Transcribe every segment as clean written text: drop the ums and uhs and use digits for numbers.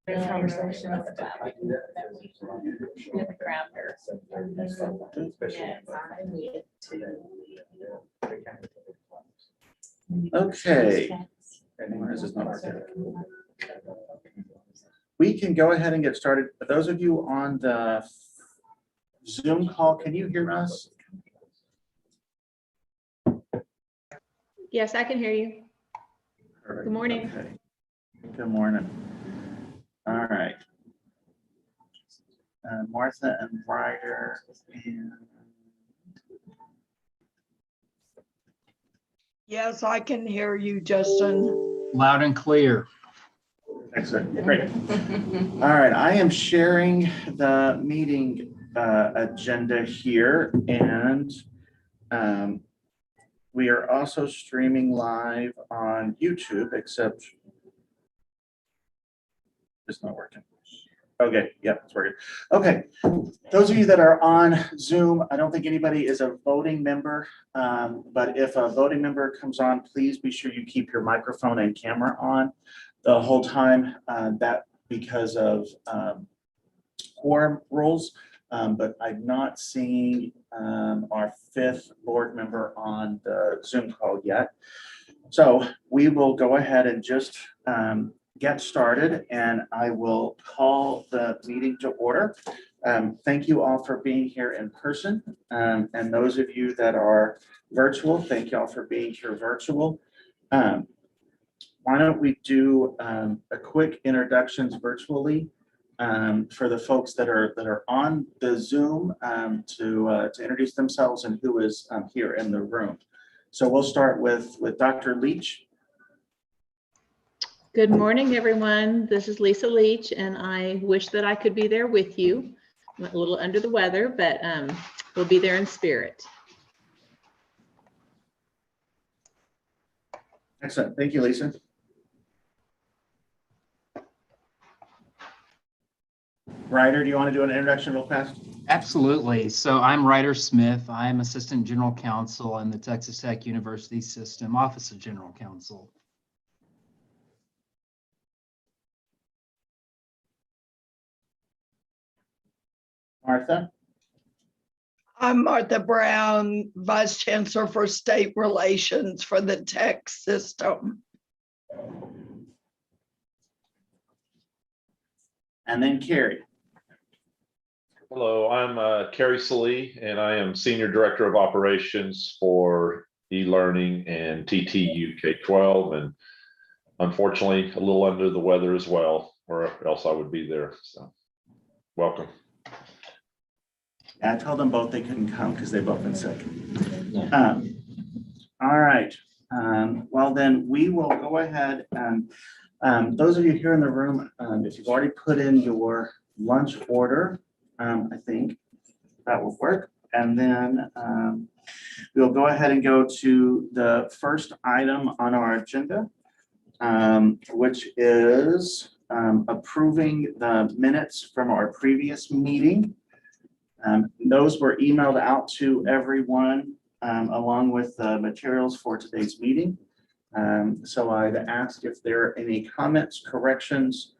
conversation with the grounder. Okay. Why is this not working? We can go ahead and get started. For those of you on the Zoom call, can you hear us? Yes, I can hear you. Perfect. Good morning. Okay. Good morning. All right. Martha and Ryder. And Yes, I can hear you, Justin. Loud and clear. excellent. Great. All right. I am sharing the meeting agenda here, and we are also streaming live on YouTube, except it's not working. Okay, yep, it's working. Okay, those of you that are on Zoom, I don't think anybody is a voting member, but if a voting member comes on, please be sure you keep your microphone and camera on the whole time. That because of quorum rules, but I'm not seeing our fifth board member on the Zoom call yet. So we will go ahead and just get started, and I will call the meeting to order. Thank you all for being here in person, and those of you that are virtual, thank you all for being here virtual. Why don't we do a quick introductions virtually for the folks that are on the Zoom to introduce themselves and who is here in the room. So we'll start with Dr. Leach. Good morning, everyone. This is Lisa Leach, and I wish that I could be there with you. I'm a little under the weather, but we'll be there in spirit. Excellent. Thank you, Lisa. Ryder, do you want to do an introduction real fast? Absolutely. So I'm Ryder Smith. I'm Assistant General Counsel in the Texas Tech University System, Office of General Counsel. Martha? I'm Martha Brown, Vice Chancellor for State Relations for the Tech System. And then Carrie. Hello, I'm Kerry Salee, and I am Senior Director of Operations for e-learning and TTU K-12, and unfortunately a little under the weather as well, or else I would be there. So welcome. I told them both they couldn't come because they've both been sick. All right. Well, then we will go ahead and those of you here in the room, if you've already put in your lunch order, I think that will work. And then we'll go ahead and go to the first item on our agenda, which is approving the minutes from our previous meeting. Those were emailed out to everyone along with the materials for today's meeting. So I'd ask if there are any comments, corrections,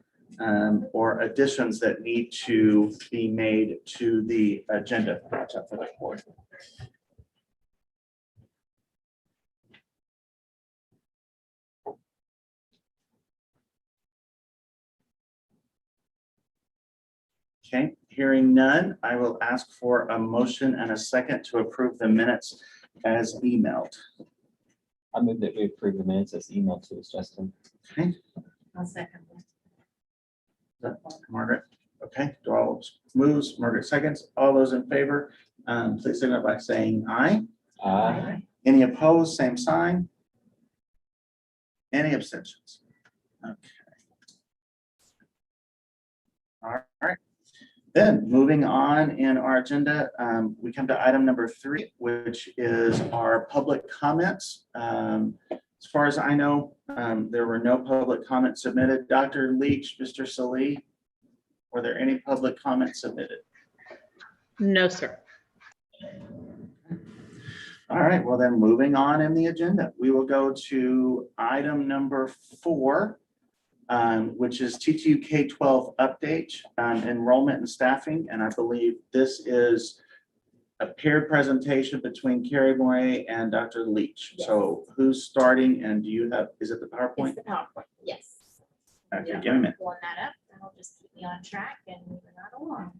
or additions that need to be made to the agenda for the board. Okay, hearing none, I will ask for a motion and a second to approve the minutes as emailed. I move that we approve the minutes as emailed to us, Justin. Okay, I'll second that. Margaret. Okay, do all moves, Margaret seconds. All those in favor, please signal by saying aye. Aye. Any opposed, same sign. Any abstentions? Okay. All right. Then moving on in our agenda, we come to item number 3, which is our public comments. As far as I know, there were no public comments submitted. Dr. Leach, Mr. Salee, were there any public comments submitted? No, sir. All right, well then moving on in the agenda, we will go to item number 4, which is TTU K-12 update, enrollment and staffing. And I believe this is a paired presentation between Carrie Moray and Dr. Leach. Yes. So who's starting and do you have, is it the It's PowerPoint? the PowerPoint, yes. Okay, Yeah, give me a minute. pulling that up, that'll just keep me on track and moving right along.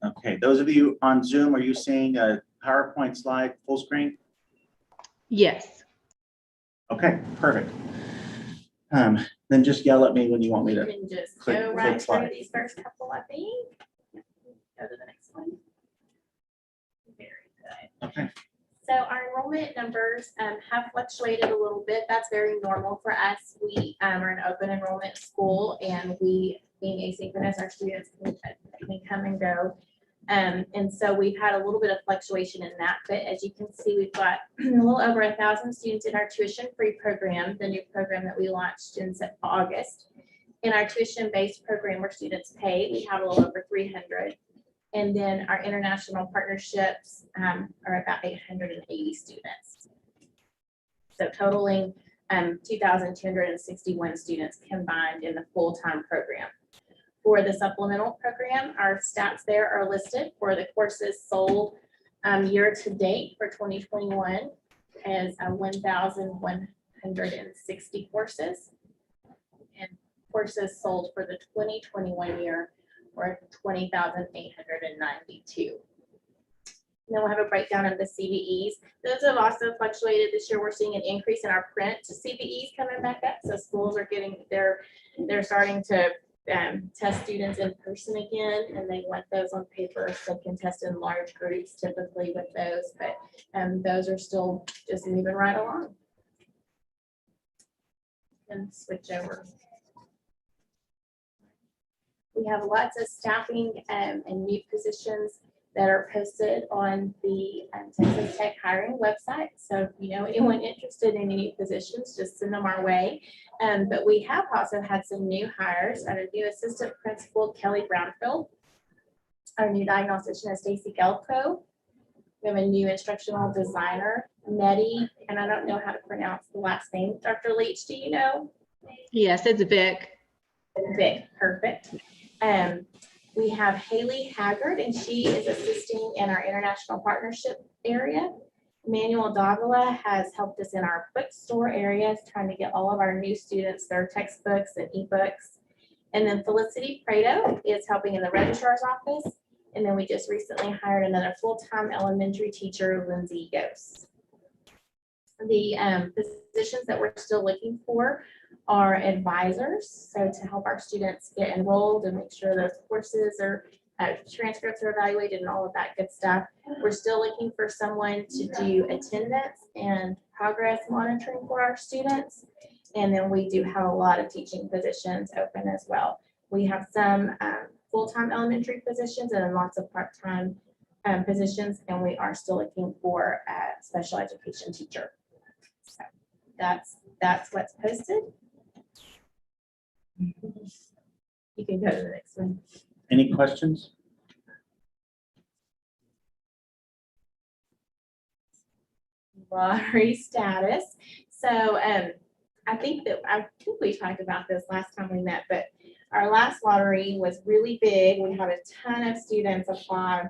Okay, those of you on Zoom, are you seeing a PowerPoint slide full screen? Yes. Okay, perfect. Then just yell at me when you want me You to. can just click- go click right through slide. these first couple, I think. Go to the next one. Very good. Okay, So our enrollment numbers have fluctuated a little bit. That's very normal for us. We are an open enrollment school and we, being asynchronous, our students can come and go. And so we've had a little bit of fluctuation in that, but as you can see, we've got a little over 1,000 students in our tuition-free program, the new program that we launched in August. In our tuition-based program where students pay, we have a little over 300. And then our international partnerships are about 880 students. So totaling 2,261 students combined in the full-time program. For the supplemental program, our stats there are listed for the courses sold year to date for 2021 as 1,160 courses. And courses sold for the 2021 year were 20,892. Then we'll have a breakdown of the CVEs. Those have also fluctuated this year. We're seeing an increase in our print CVEs coming back up. So schools are getting, they're starting to test students in person again, and they want those on paper so they can test in large groups typically with those, but those are still just moving right along. And switch over. We have lots of staffing and new positions that are posted on the Texas Tech hiring website. So if you know anyone interested in any positions, just send them our way. But we have also had some new hires. Our new assistant principal, Kelly Brownfield. Our new diagnostician is Stacy Gelko. We have a new instructional designer, Nettie, and I don't know how to pronounce the last name. Dr. Leach, do you know? Yes, it's Vic. Vic, perfect. We have Haley Haggard, and she is assisting in our international partnership area. Manuel Davila has helped us in our bookstore areas, trying to get all of our new students their textbooks and ebooks. And then Felicity Prado is helping in the registrar's office. And then we just recently hired another full-time elementary teacher, Lindsay Ghost. The positions that we're still looking for are advisors, so to help our students get enrolled and make sure those courses are transcripts are evaluated and all of that good stuff. We're still looking for someone to do attendance and progress monitoring for our students, and then we do have a lot of teaching positions open as well. We have some full-time elementary positions and then lots of part-time positions, and we are still looking for a special education teacher. So that's what's posted. You can go to the next one. any questions? Lottery status. So I think we talked about this last time we met, but our last lottery was really big. We had a ton of students apply.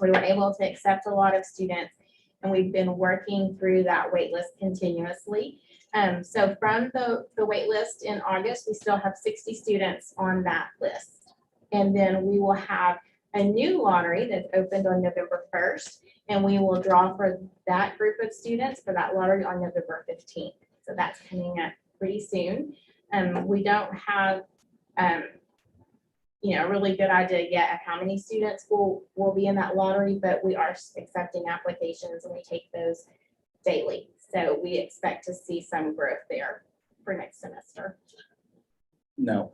We were able to accept a lot of students, and we've been working through that wait list continuously. So from the wait list in August, we still have 60 students on that list. And then we will have a new lottery that's opened on November 1st, and we will draw for that group of students for that lottery on November 15th. So that's coming up pretty soon. We don't have a really good idea yet of how many students will be in that lottery, but we are accepting applications and we take those daily. So we expect to see some growth there for next semester. No,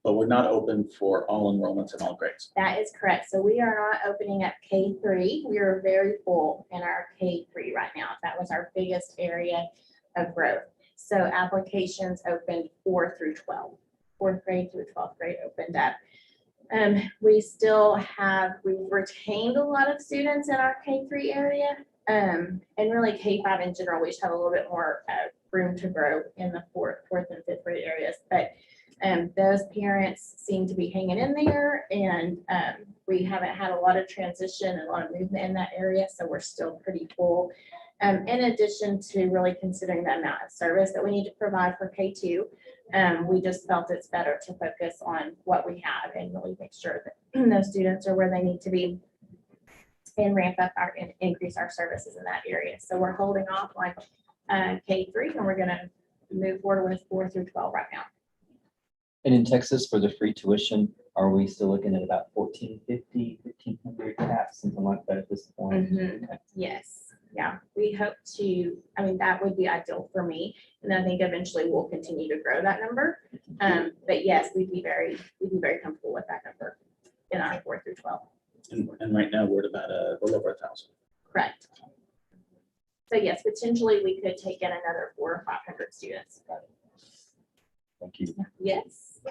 But we're not open for all enrollments and all grades. That is correct. So we are not opening up K3. We are very full in our K3 right now. That was our biggest area of growth. So applications opened 4 through 12. 4th grade through 12th grade opened up. We've retained a lot of students in our K3 area. And really K5 in general, we just have a little bit more room to grow in the 4th and 5th grade areas. But those parents seem to be hanging in there, and we haven't had a lot of transition and a lot of movement in that area, so we're still pretty full. In addition to really considering the amount of service that we need to provide for K2, we just felt it's better to focus on what we have and really make sure that those students are where they need to be and ramp up and increase our services in that area. So we're holding off on K3, and we're going to move forward with 4 through 12 right now. And in Texas, for the free tuition, are we still looking at about 1,450, 1,500 caps, something like that at this point? Mhm. Okay. Yes, yeah, we hope to, I mean, that would be ideal for me. And I think eventually we'll continue to grow that number. But yes, we'd be very comfortable with that number in our 4 through 12. And right now we're at about a little over 1,000. Correct. So yes, potentially we could take in another 400 or 500 students. Thank you. Yes.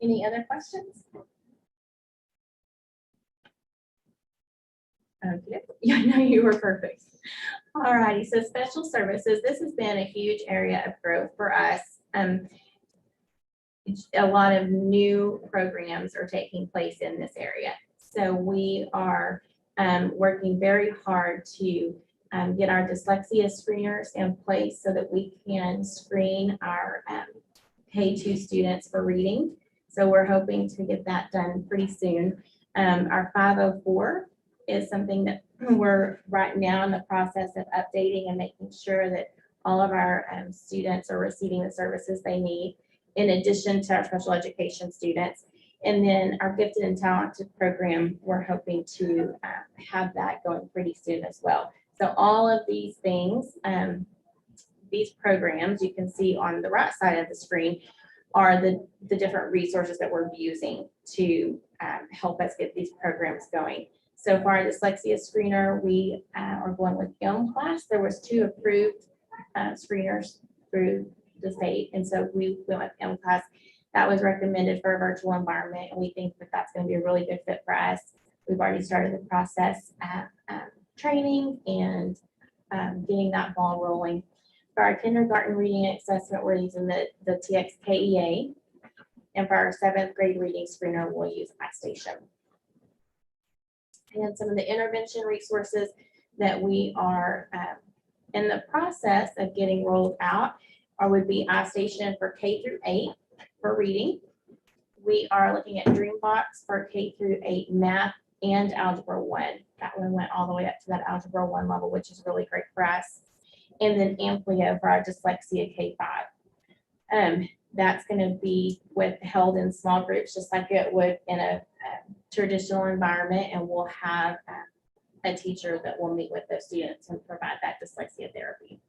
Any other questions? Okay, yeah, no, you were perfect. All righty, so special services, this has been a huge area of growth for us. A lot of new programs are taking place in this area. So we are working very hard to get our dyslexia screeners in place so that we can screen our K2 students for reading. So we're hoping to get that done pretty soon. Our 504 is something that we're right now in the process of updating and making sure that all of our students are receiving the services they need, in addition to our special education students. And then our gifted and talented program, we're hoping to have that going pretty soon as well. So all of these things, these programs you can see on the right side of the screen are the different resources that we're using to help us get these programs going. So for our dyslexia screener, we are going with class. There was 2 approved screeners through the state. And so we went with class. That was recommended for a virtual environment. And we think that that's going to be a really good fit for us. We've already started the process at training and getting that ball rolling. For our kindergarten reading assessment, we're using the TXKEA. And for our 7th grade reading screener, we'll use iStation. And some of the intervention resources that we are in the process of getting rolled out would be iStation for K through 8 for reading. We are looking at Dreambox for K through 8 math and Algebra 1. That one went all the way up to that Algebra 1 level, which is really great for us. And then Amplio for our dyslexia K5. That's going to be held in small groups, just like it would in a traditional environment, and we'll have a teacher that will meet with those students and provide that dyslexia therapy.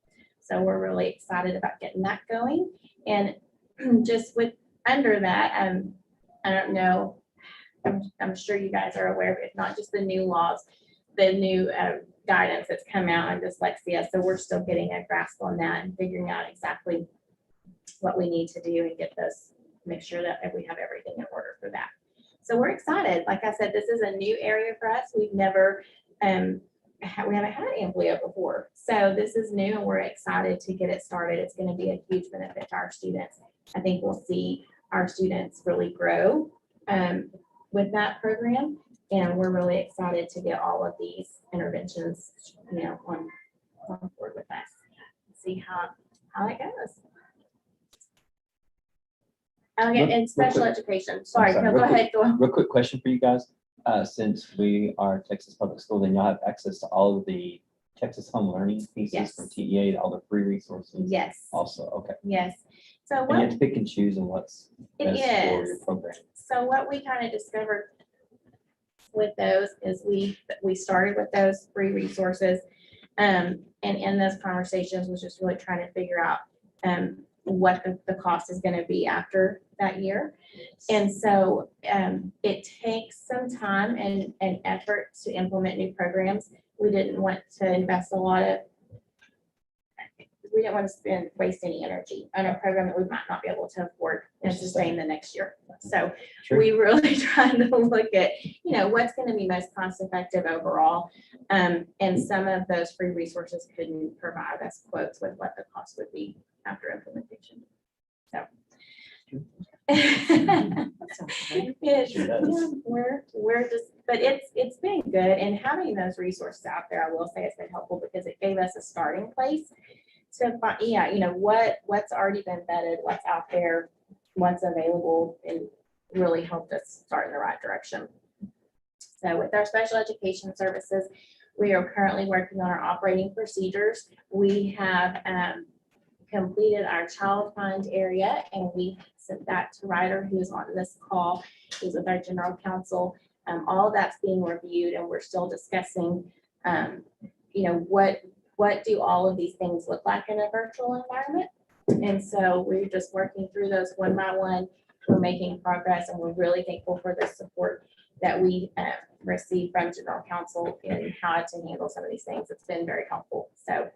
So we're really excited about getting that going. And just under that, I don't know, I'm sure you guys are aware of it, not just the new laws, the new guidance that's come out on dyslexia. So we're still getting a grasp on that and figuring out exactly what we need to do and get those, make sure that we have everything in order for that. So we're excited. Like I said, this is a new area for us. We've never, we haven't had Amplio before. So this is new and we're excited to get it started. It's going to be a huge benefit to our students. I think we'll see our students really grow with that program. And we're really excited to get all of these interventions, on board with us. See how it goes. Okay, and special education. Sorry, no, go ahead. Go on. Real quick question for you guys. Since we are Texas Public School, then y'all have access to all of the Texas Home Learning pieces Yes. from TEA, all the free resources. Yes. Also, okay. Yes. So And you have what to pick and choose on what's it best for is. your program. So what we kind of discovered with those is we started with those free resources. And in those conversations was just really trying to figure out what the cost is gonna be after that year. And so, it takes some time and effort to implement new programs. We didn't want to invest we didn't want to waste any energy on a program that we might not be able to afford and sustain the next year. So Sure. we really trying to look at, what's going to be most cost effective overall. And some of those free resources couldn't provide us quotes with what the cost would be after implementation. So. Yes, yeah, we're just, but it's been good, and having those resources out there, I will say, it's been helpful because it gave us a starting place to find, what's already been vetted, what's out there, what's available, and really helped us start in the right direction. So with our special education services, we are currently working on our operating procedures. We have completed our child fund area, and we sent that to Ryder, who's on this call, who's with our general counsel. All of that's being reviewed, and we're still discussing, what do all of these things look like in a virtual environment? And so we're just working through those one by one. We're making progress, and we're really thankful for the support that we received from general counsel in how to handle some of these things. It's been very helpful. So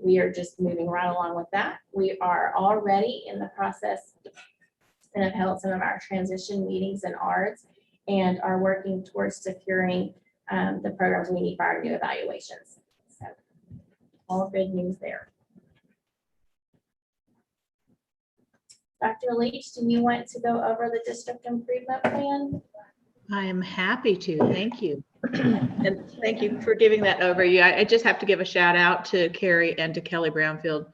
we are just moving right along with that. We are already in the process and have held some of our transition meetings and ARDs and are working towards securing the programs we need for our new evaluations. So all good news there. Dr. Leach, do you want to go over the district improvement plan? I am happy to. Thank you. And thank you for giving that overview. I just have to give a shout out to Carrie and to Kelly Brownfield.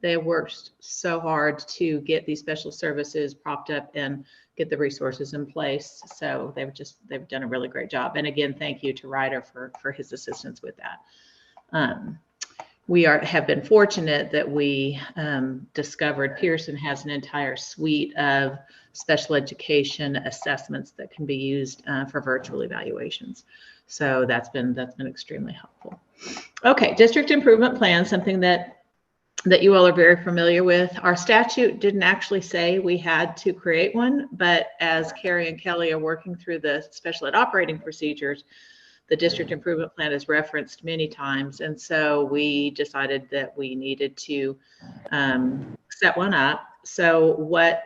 They worked so hard to get these special services propped up and get the resources in place. So they've done a really great job. And again, thank you to Ryder for his assistance with that. We have been fortunate that we discovered Pearson has an entire suite of special education assessments that can be used for virtual evaluations. So that's been extremely helpful. Okay, district improvement plan, something that you all are very familiar with. Our statute didn't actually say we had to create one, but as Carrie and Kelly are working through the special ed operating procedures, the district improvement plan is referenced many times. And so we decided that we needed to set one up. So what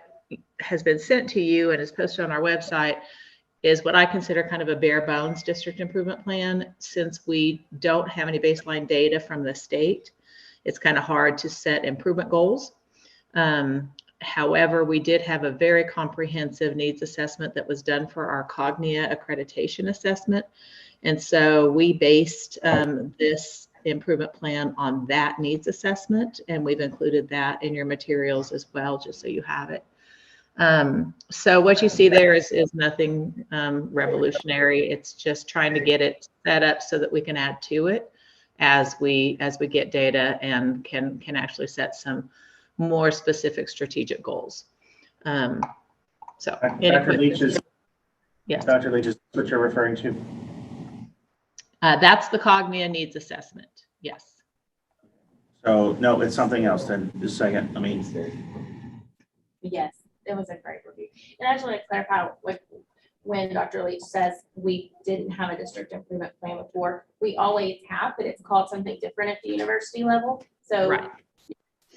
has been sent to you and is posted on our website is what I consider kind of a bare bones district improvement plan. Since we don't have any baseline data from the state, it's kind of hard to set improvement goals. However, we did have a very comprehensive needs assessment that was done for our Cognia accreditation assessment. And so we based this improvement plan on that needs assessment, and we've included that in your materials as well, just so you have it. So what you see there is nothing revolutionary. It's just trying to get it set up so that we can add to it as we get data and can actually set some more specific strategic goals. So Dr. Leach is, yes. Dr. Leach is what you're referring to. That's the Cognia needs assessment. Yes. So no, it's something else then. Just a second. I mean, Yes, it was a great review. And I just want to clarify when Dr. Leach says we didn't have a district improvement plan before, we always have, but it's called something different at the university level. So right.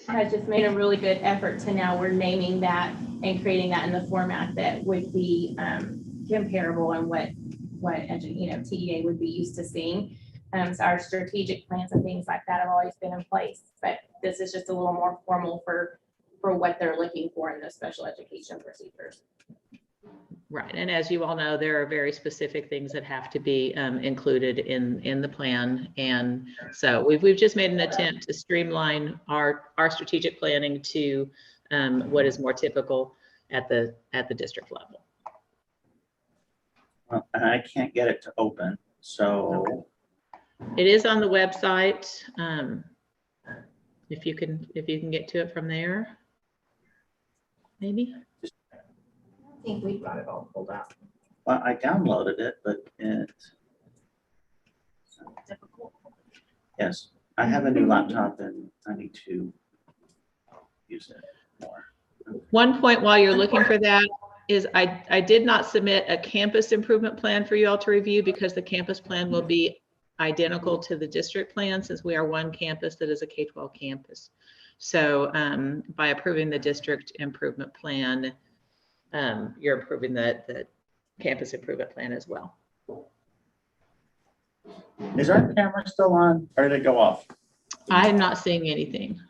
Has just made a really good effort to now we're naming that and creating that in the format that would be comparable and what TEA would be used to seeing. So our strategic plans and things like that have always been in place, but this is just a little more formal for what they're looking for in those special education procedures. Right, and as you all know, there are very specific things that have to be included in the plan, and so we've just made an attempt to streamline our strategic planning to what is more typical at the district level. well, and I can't get it to open, so. It is on the website. If you can get to it from there, maybe. I think we've got it all pulled out. Well, I downloaded it, but it's Difficult. yes, I have a new laptop and I need to use it. more. One point while you're looking for that is I did not submit a campus improvement plan for you all to review because the campus plan will be identical to the district plan since we are one campus that is a K-12 campus. So by approving the district improvement plan, you're approving the campus improvement plan as well. Is our camera still on or did it go off? I'm not seeing anything.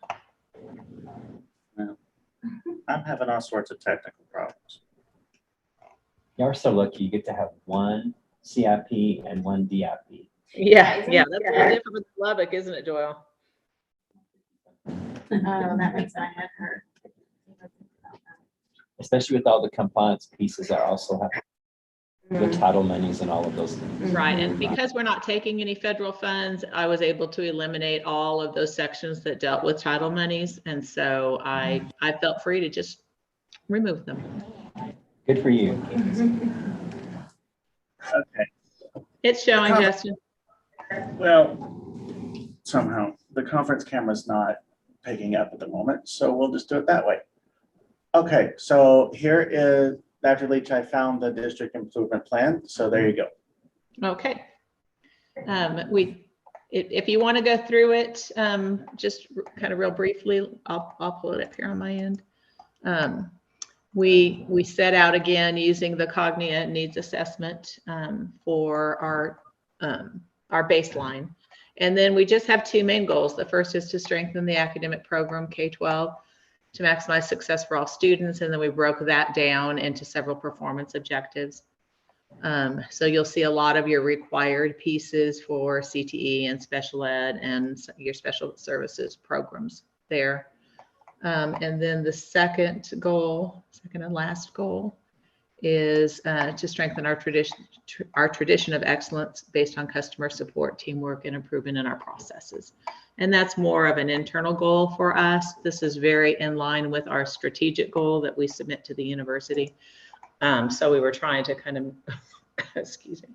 I'm having all sorts of technical problems. You're so lucky you get to have one CIP and one DIP. Yeah, that's a little different with Lubbock, isn't it, Joel? Oh, that makes my head hurt. Especially with all the compliance pieces that also have the title monies and all of those things. Right, and because we're not taking any federal funds, I was able to eliminate all of those sections that dealt with title monies. And so I felt free to just remove them. Good for you. Okay. It's showing, Come- Justin. Well, somehow the conference camera's not picking up at the moment, so we'll just do it that way. Okay, so here is, Dr. Leach, I found the district improvement plan, so there you go. Okay. If you want to go through it, just kind of real briefly, I'll pull it up here on my end. We set out again using the Cognia needs assessment for our baseline. And then we just have two main goals. The first is to strengthen the academic program K-12 to maximize success for all students. And then we broke that down into several performance objectives. So you'll see a lot of your required pieces for CTE and special ed and your special services programs there. And then the second and last goal is to strengthen our tradition of excellence based on customer support, teamwork, and improvement in our processes. And that's more of an internal goal for us. This is very in line with our strategic goal that we submit to the university. So we were trying to kind of, excuse me,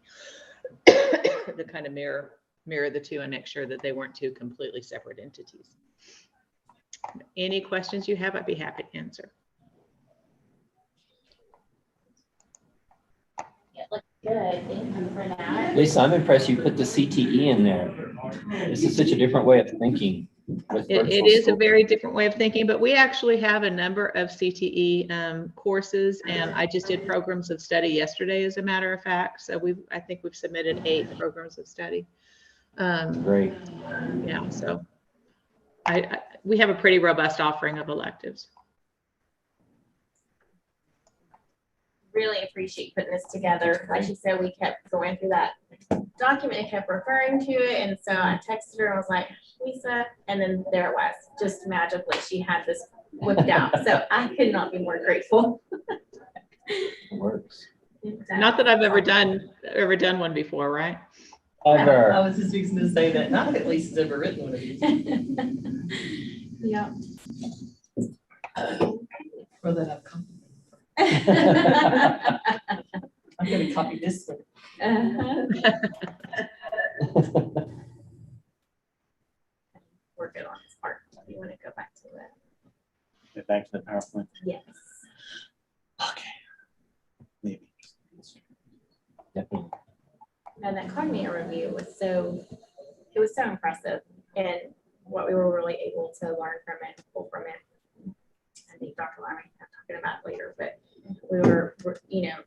to kind of mirror the two and make sure that they weren't two completely separate entities. Any questions you have, I'd be happy to answer. It looks good. Thank you for that. Lisa, I'm impressed you put the CTE in there. This is such a different way of thinking. It is a very different way of thinking, but we actually have a number of CTE courses, and I just did programs of study yesterday, as a matter of fact. So I think we've submitted 8 programs of study. Great. Yeah, so we have a pretty robust offering of electives. Really appreciate putting this together. Like you said, we kept going through that document and kept referring to it. And so I texted her and was like, Lisa, and then there it was. Just magically, she had this whipped out. So I could not be more grateful. It works. Not that I've ever done one before, right? Ever. I was just fixing to say that. Not that Lisa's ever written one of these. Yeah. Or that I've copied. I'm gonna copy this one. We're good on this part. You want to go back to it? Get back to the PowerPoint. Yes. Okay. Maybe. Definitely. And that Cognia review was so impressive, and what we were really able to learn from it, pull from it. I think Dr. Lowry I'm talking about later, but we were, you know,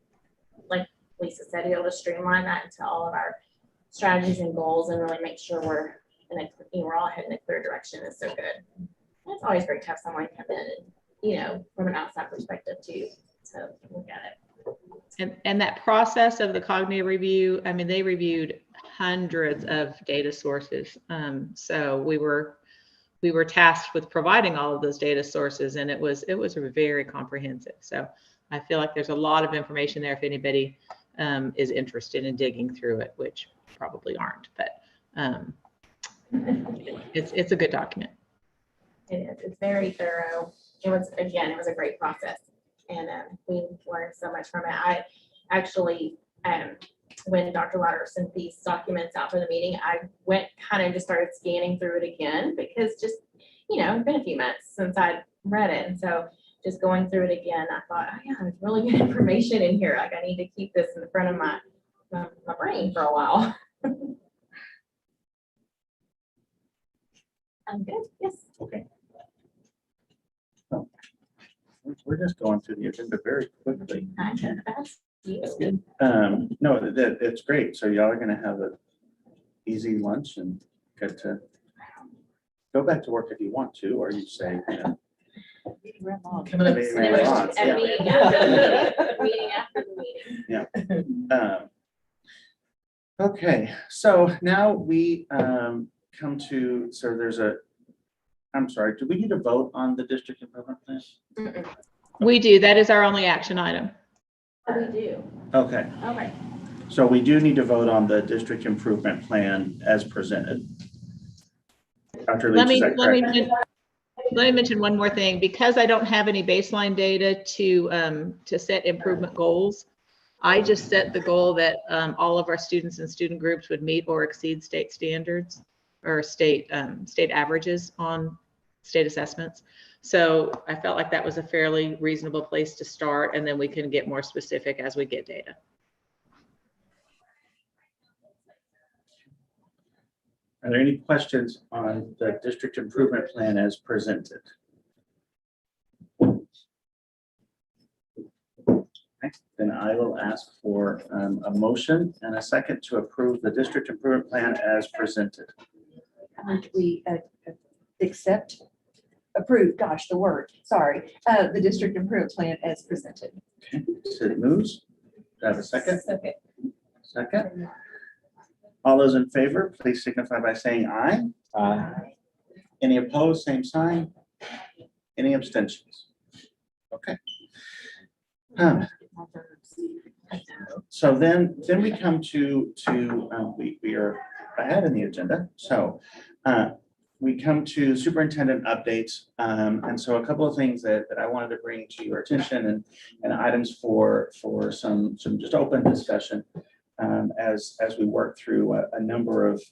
like Lisa said, able to streamline that into all of our strategies and goals and really make sure we're all heading in a clear direction is so good. And it's always great to have someone come in and, you know, from an outside perspective too, to look at it. And that process of the Cognia review, I mean, they reviewed hundreds of data sources. So we were tasked with providing all of those data sources, and it was very comprehensive. So I feel like there's a lot of information there if anybody is interested in digging through it, which probably aren't, but it's a good document. It is. It's very thorough. It was a great process, and we learned so much from it. I actually, when Dr. Lauder sent these documents out for the meeting, I went kind of just started scanning through it again because just, you know, it's been a few months since I'd read it. And so just going through it again, I thought, oh yeah, there's really good information in here. Like I need to keep this in front of my brain for a while. I'm good, yes. Okay. So, we're just going through the agenda very quickly. I can ask you. No, it's great. So y'all are gonna have a easy lunch and get to go back to work if you want to, or you say, you know, Coming up. Maybe later on. A meeting after the meeting, meeting after the meeting. Okay, so now we come to, so I'm sorry, do we need to vote on the district improvement plan? Mm-mm. We do. That is our only action item. Oh, we do, Okay, okay. so we do need to vote on the district improvement plan as presented. Dr. Let Leach, is me, that let me, correct? let me mention one more thing. Because I don't have any baseline data to set improvement goals, I just set the goal that all of our students and student groups would meet or exceed state standards or state averages on state assessments. So I felt like that was a fairly reasonable place to start, and then we can get more specific as we get data. Are there any questions on the district improvement plan as presented? Okay, then I will ask for a motion and a second to approve the district improvement plan as presented. We approve, gosh, the word, sorry, the district improvement plan as presented. Okay, Sid moves. Do I have a second? Okay. Second. All those in favor, please signify by saying aye. Any opposed, same sign. Any abstentions? Okay. So then we come to we are ahead in the agenda. So we come to superintendent updates. And so a couple of things that I wanted to bring to your attention and items for some just open discussion as we work through a number of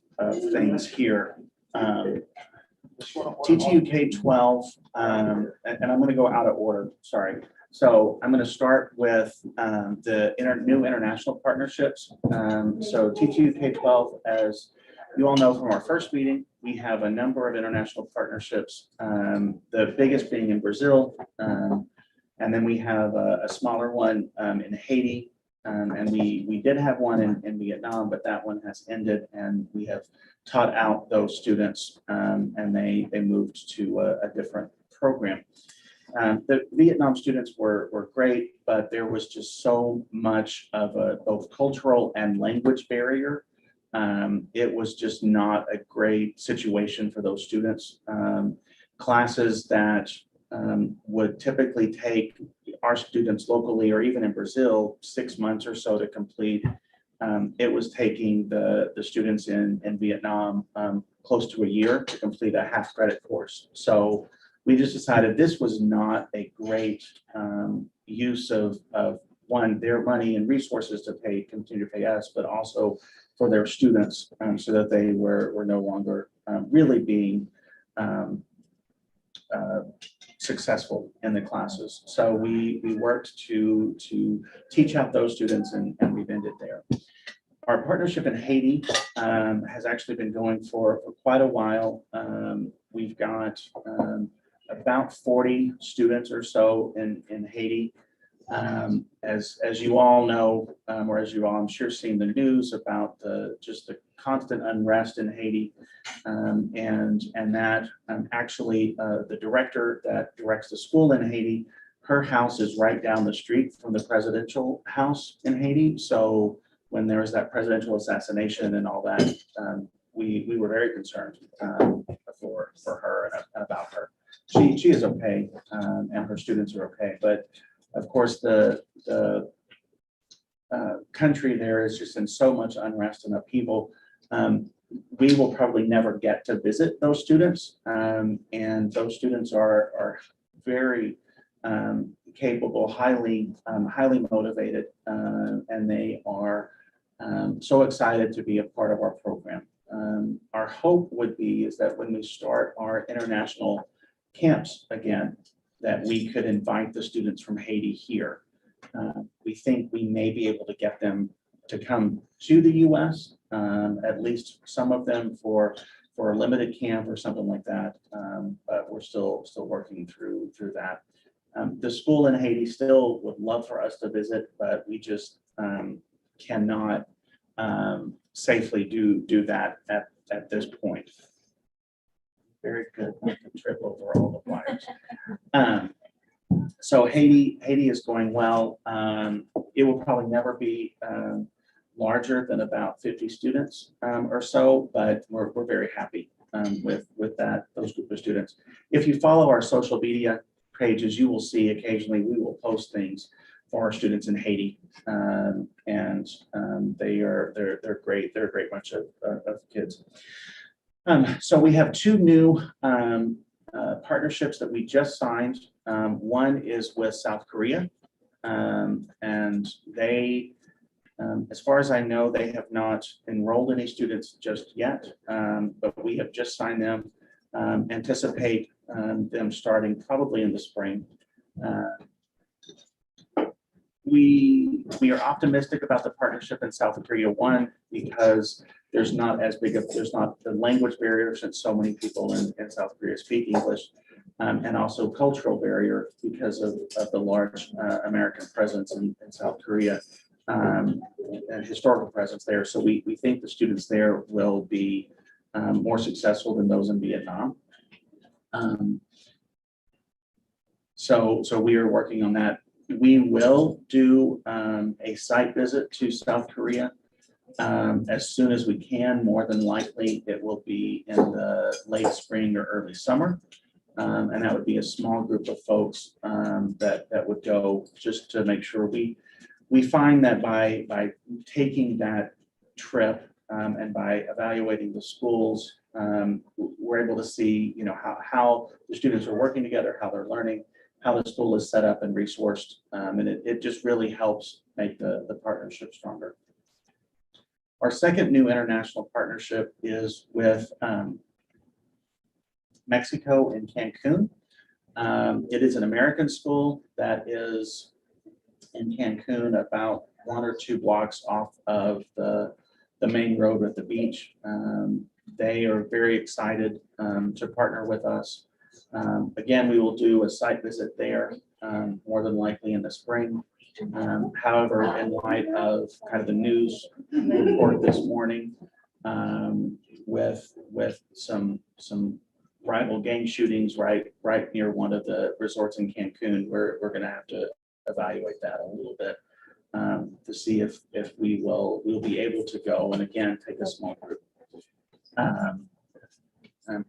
things here. TTU K-12, and I'm going to go out of order, sorry. So I'm going to start with the new international partnerships. So TTU K-12, as you all know from our first meeting, we have a number of international partnerships, the biggest being in Brazil, and then we have a smaller one in Haiti, and we did have one in Vietnam, but that one has ended, and we have taught out those students, and they moved to a different program. The Vietnam students were great, but there was just so much of a both cultural and language barrier. It was just not a great situation for those students. Classes that would typically take our students locally or even in Brazil 6 months or so to complete. It was taking the students in Vietnam close to a year to complete a half credit course. So we just decided this was not a great use of one, their money and resources to continue to pay us, but also for their students, so that they were no longer really being successful in the classes. So we worked to teach out those students, and we've ended there. Our partnership in Haiti has actually been going for quite a while. We've got about 40 students or so in Haiti. As you all know, or as you all, I'm sure, seen the news about just the constant unrest in Haiti, and that actually the director that directs the school in Haiti, her house is right down the street from the presidential house in Haiti. So when there was that presidential assassination and all that, we were very concerned for her and about her. She is okay, and her students are okay, but of course the country there is just in so much unrest and upheaval. We will probably never get to visit those students, and those students are very capable, highly motivated, and they are so excited to be a part of our program. Our hope would be is that when we start our international camps again, that we could invite the students from Haiti here. We think we may be able to get them to come to the US, at least some of them for a limited camp or something like that. But we're still working through that. The school in Haiti still would love for us to visit, but we just cannot safely do that at this point. Very good, not to trip over all the wires. So Haiti is going well. It will probably never be larger than about 50 students or so, but we're very happy with those group of students. If you follow our social media pages, you will see occasionally we will post things for our students in Haiti, and they're great. They're a great bunch of kids. So we have two new partnerships that we just signed. One is with South Korea, and they, as far as I know, they have not enrolled any students just yet, but we have just signed them. Anticipate them starting probably in the spring. We are optimistic about the partnership in South Korea. One, because there's not the language barrier since so many people in South Korea speak English, and also cultural barrier because of the large American presence in South Korea, and historical presence there. So we think the students there will be more successful than those in Vietnam. So we are working on that. We will do a site visit to South Korea as soon as we can. More than likely, it will be in the late spring or early summer. And that would be a small group of folks that would go just to make sure we find that by taking that trip and by evaluating the schools, we're able to see, how the students are working together, how they're learning, how the school is set up and resourced, and it just really helps make the partnership stronger. Our second new international partnership is with Mexico in Cancun. It is an American school that is in Cancun, about 1 or 2 blocks off of the main road at the beach. They are very excited to partner with us. Again, we will do a site visit there, more than likely in the spring. However, in light of kind of the news report this morning, with some rival gang shootings right near one of the resorts in Cancun, we're going to have to evaluate that a little bit to see if we'll be able to go, and again, take a small group.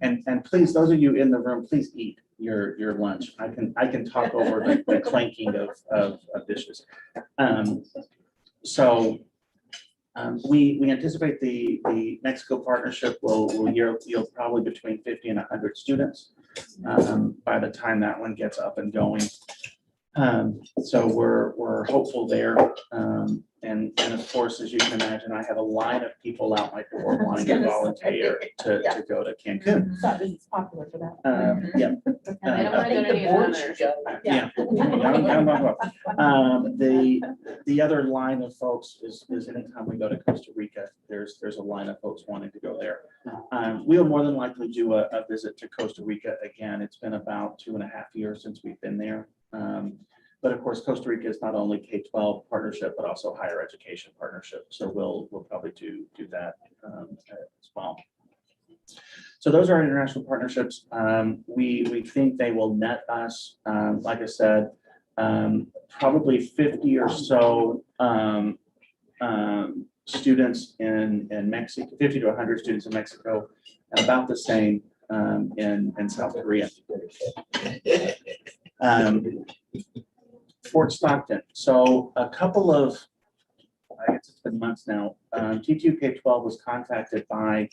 And please, those of you in the room, please eat your lunch. I can talk over the clanking of dishes. We anticipate the Mexico partnership will yield probably between 50 and 100 students by the time that one gets up and going. So we're hopeful there. And of course, as you can imagine, I have a line of people out my door wanting to volunteer to go to Cancun. It's popular for that. Yeah. And they don't want to go to any of the others. Yeah. The other line of folks is anytime we go to Costa Rica, there's a line of folks wanting to go there. We'll more than likely do a visit to Costa Rica again. It's been about 2.5 years since we've been there. But of course, Costa Rica is not only K-12 partnership, but also higher education partnership. So we'll probably do that as well. So those are our international partnerships. We think they will net us, like I said, probably 50 or so students in Mexico, 50 to 100 students in Mexico, and about the same in South Korea. Fort Stockton. So a couple of, I guess it's been months now, TTU K-12 was contacted by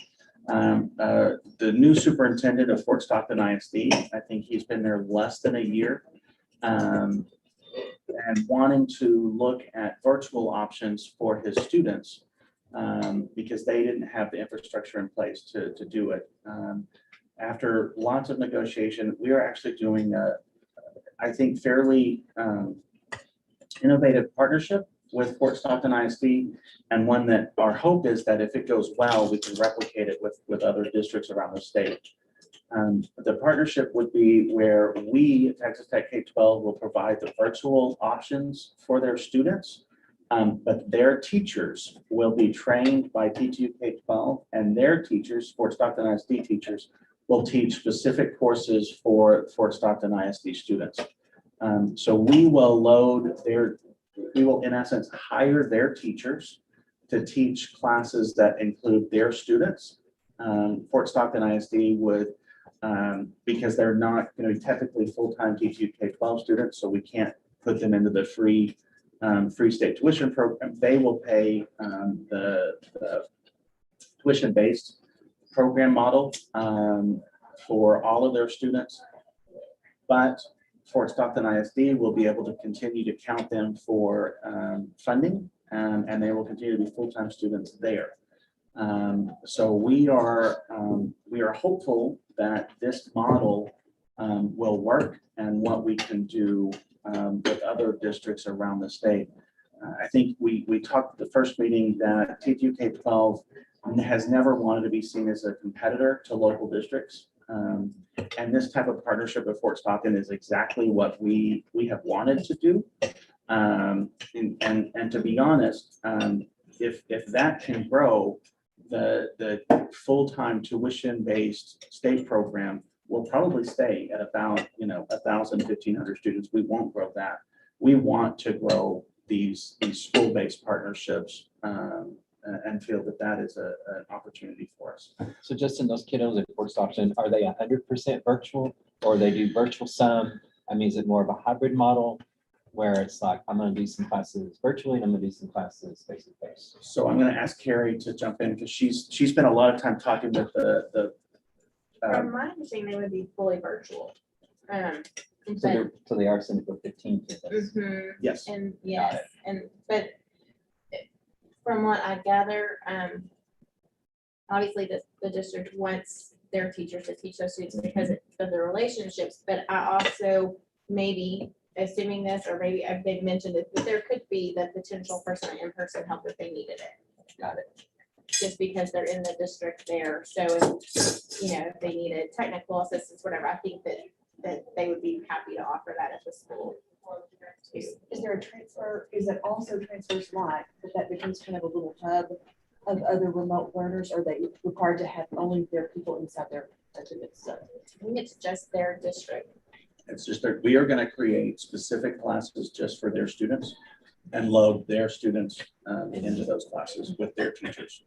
the new superintendent of Fort Stockton ISD. I think he's been there less than a year, and wanting to look at virtual options for his students because they didn't have the infrastructure in place to do it. After lots of negotiation, we are actually doing I think, fairly innovative partnership with Fort Stockton ISD, and one that our hope is that if it goes well, we can replicate it with other districts around the state. The partnership would be where we, Texas Tech K-12, will provide the virtual options for their students, but their teachers will be trained by TTU K-12, and their teachers, Fort Stockton ISD teachers, will teach specific courses for Fort Stockton ISD students. So we will in essence hire their teachers to teach classes that include their students. Fort Stockton ISD would, because they're not going to be technically full-time TTU K-12 students, so we can't put them into the free state tuition program. They will pay the tuition-based program model for all of their students, but Fort Stockton ISD will be able to continue to count them for funding, and they will continue to be full-time students there. So we are hopeful that this model will work, and what we can do with other districts around the state. I think we talked at the first meeting that TTU K-12 has never wanted to be seen as a competitor to local districts. And this type of partnership with Fort Stockton is exactly what we have wanted to do. And to be honest, if that can grow, the full-time tuition-based state program will probably stay at about 1,000, 1,500 students. We won't grow that. We want to grow these school-based partnerships and feel that that is an opportunity for us. So just in those kiddos at Fort Stockton, are they 100% virtual, or they do virtual some? I mean, is it more of a hybrid model where it's like, I'm going to do some classes virtually and I'm going to do some classes face to face? So I'm going to ask Carrie to jump in because she's spent a lot of time talking with the From my understanding, they would be fully virtual. So they are sending for 15 kids. yes. And yes, but from what I gather, obviously the district wants their teachers to teach those students because of the relationships, but I also maybe assuming this, or maybe they've mentioned it, that there could be the potential for some in-person help if they needed it. Got it. Just because they're in the district there. So if they needed technical assistance, whatever, I think that they would be happy to offer that at the school. Is there a transfer, is it also transfers live, that becomes kind of a little hub of other remote learners? Are they required to have only their people inside their residence? I think it's just their district. It's just that we are going to create specific classes just for their students and load their students into those classes with their teachers.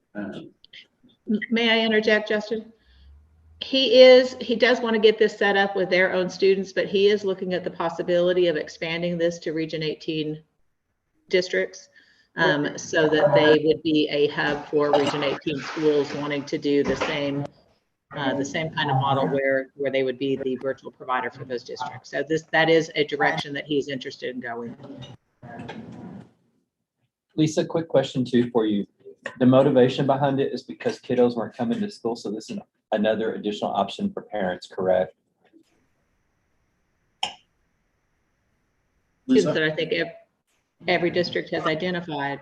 May I interject, Justin? He does want to get this set up with their own students, but he is looking at the possibility of expanding this to Region 18 districts so that they would be a hub for Region 18 schools wanting to do the same kind of model where they would be the virtual provider for those districts. So that is a direction that he's interested in going. Lisa, quick question too for you. The motivation behind it is because kiddos weren't coming to school, so this is another additional option for parents, correct? Students that I think every district has identified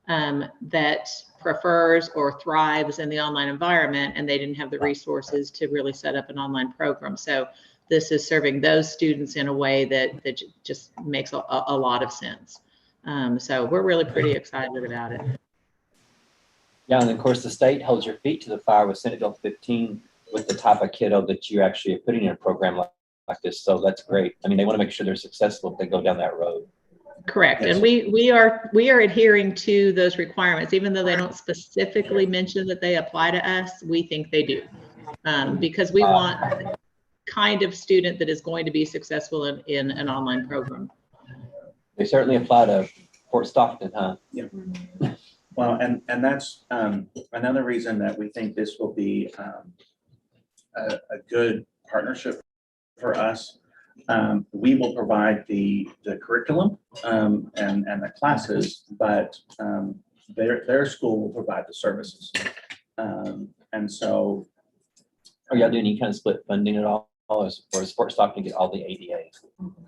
that prefers or thrives in the online environment, and they didn't have the resources to really set up an online program. So this is serving those students in a way that just makes a lot of sense. So we're really pretty excited about it. Yeah, and of course the state holds your feet to the fire with Senate Bill 15 with the type of kiddo that you actually are putting in a program like this. So that's great. I mean, they want to make sure they're successful if they go down that road. Correct. Yes. And we are adhering to those requirements, even though they don't specifically mention that they apply to us. We think they do because we want the kind of student that is going to be successful in an online program. They certainly apply to Fort Stockton, huh? Yeah. Well, and that's another reason that we think this will be a good partnership for us. We will provide the curriculum and the classes, but their school will provide the services. And so, Are y'all doing any kind of split funding at all or is Fort Stockton get all the ADA?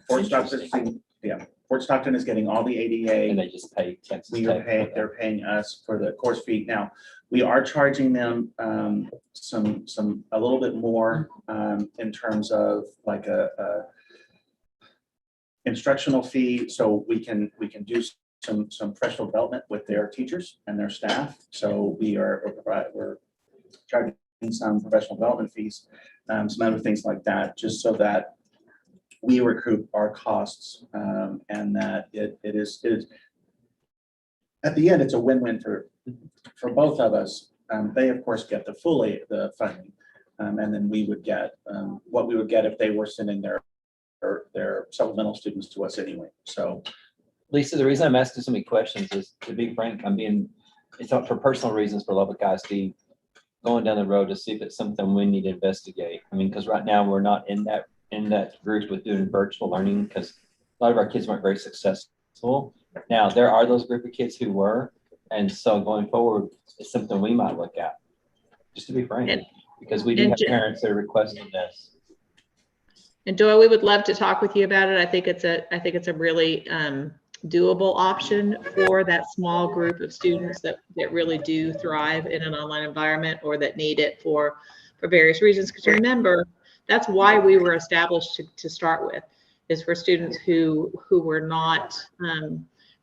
Fort Stockton, yeah, Fort Stockton is getting all the ADA. And they just pay Texas We are Tech? paying, they're paying us for the course fee. Now, we are charging them a little bit more in terms of like a instructional fee, so we can do some professional development with their teachers and their staff. So we're charging some professional development fees, some other things like that, just so that we recoup our costs, and that it is at the end, it's a win-win for both of us. They of course get the funding, and then we would get what we would get if they were sending their supplemental students to us anyway. So, Lisa, the reason I'm asking so many questions is, to be frank, it's not for personal reasons, for Lubbock ISD, going down the road to see if it's something we need to investigate. I mean, because right now we're not in that group with doing virtual learning, because a lot of our kids weren't very successful. Now, there are those group of kids who were, and so going forward, it's something we might look at, just to be frank, because we do have parents that are requesting this. And Doyle, we would love to talk with you about it. I think it's a really doable option for that small group of students that really do thrive in an online environment, or that need it for various reasons. Because remember, that's why we were established to start with, is for students who were not,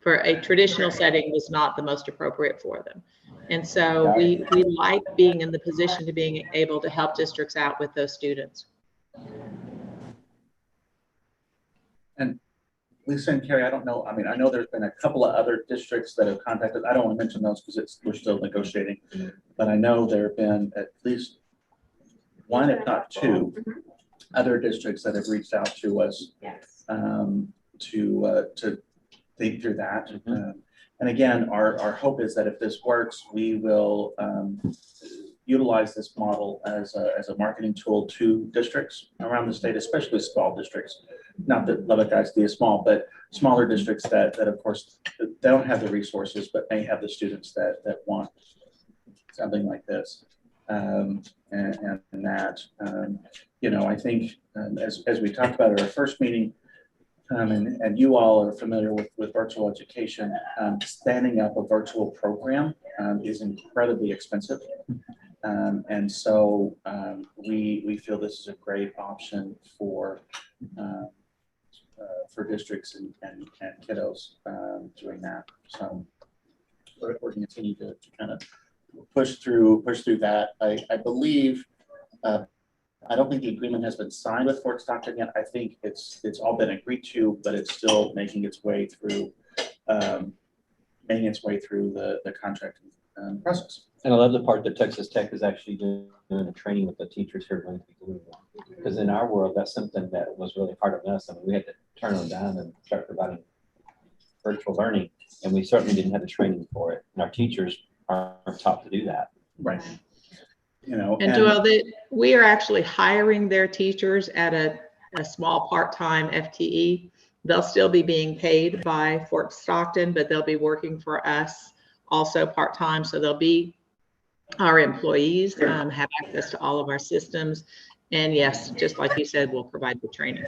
for a traditional setting was not the most appropriate for them. And so we like being in the position to being able to help districts out with those students. and Lisa and Carrie, I don't know. I mean, I know there's been a couple of other districts that have contacted. I don't want to mention those because we're still negotiating, but I know there have been at least one, if not two, other districts that have reached out to us to think through that. And again, our hope is that if this works, we will utilize this model as a marketing tool to districts around the state, especially small districts. Not that Lubbock ISD is small, but smaller districts that of course they don't have the resources, but may have the students that want something like this. And that, I think as we talked about at our first meeting, and you all are familiar with virtual education, standing up a virtual program is incredibly expensive. And so we feel this is a great option for districts and kiddos doing that. So we're going to continue to kind of push through that. I believe, I don't think the agreement has been signed with Fort Stockton yet. I think it's all been agreed to, but it's still making its way through the contract process. And I love the part that Texas Tech is actually doing a training with the teachers who are going to be doing that. Because in our world, that's something that was really hard on us. I mean, we had to turn them down and start providing virtual learning, and we certainly didn't have the training for it. And our teachers aren't taught to do that. Right. And Joel, we are actually hiring their teachers at a small part-time FTE. They'll still be being paid by Fort Stockton, but they'll be working for us also part-time. So they'll be our employees, have access to all of our systems. And yes, just like you said, we'll provide the training.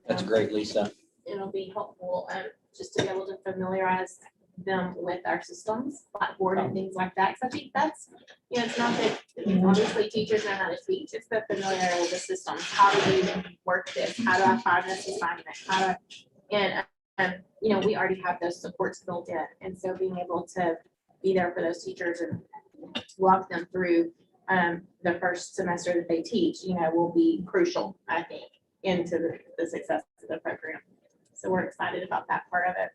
That's great, Lisa. It'll be helpful just to be able to familiarize them with our systems, Blackboard and things like that. So I think that's, it's not that obviously teachers know how to teach, it's the familiarity with the systems. How do we work this? How do I find this assignment? And we already have those supports built in. And so being able to be there for those teachers and walk them through the first semester that they teach, will be crucial, I think, into the success of the program. So we're excited about that part of it.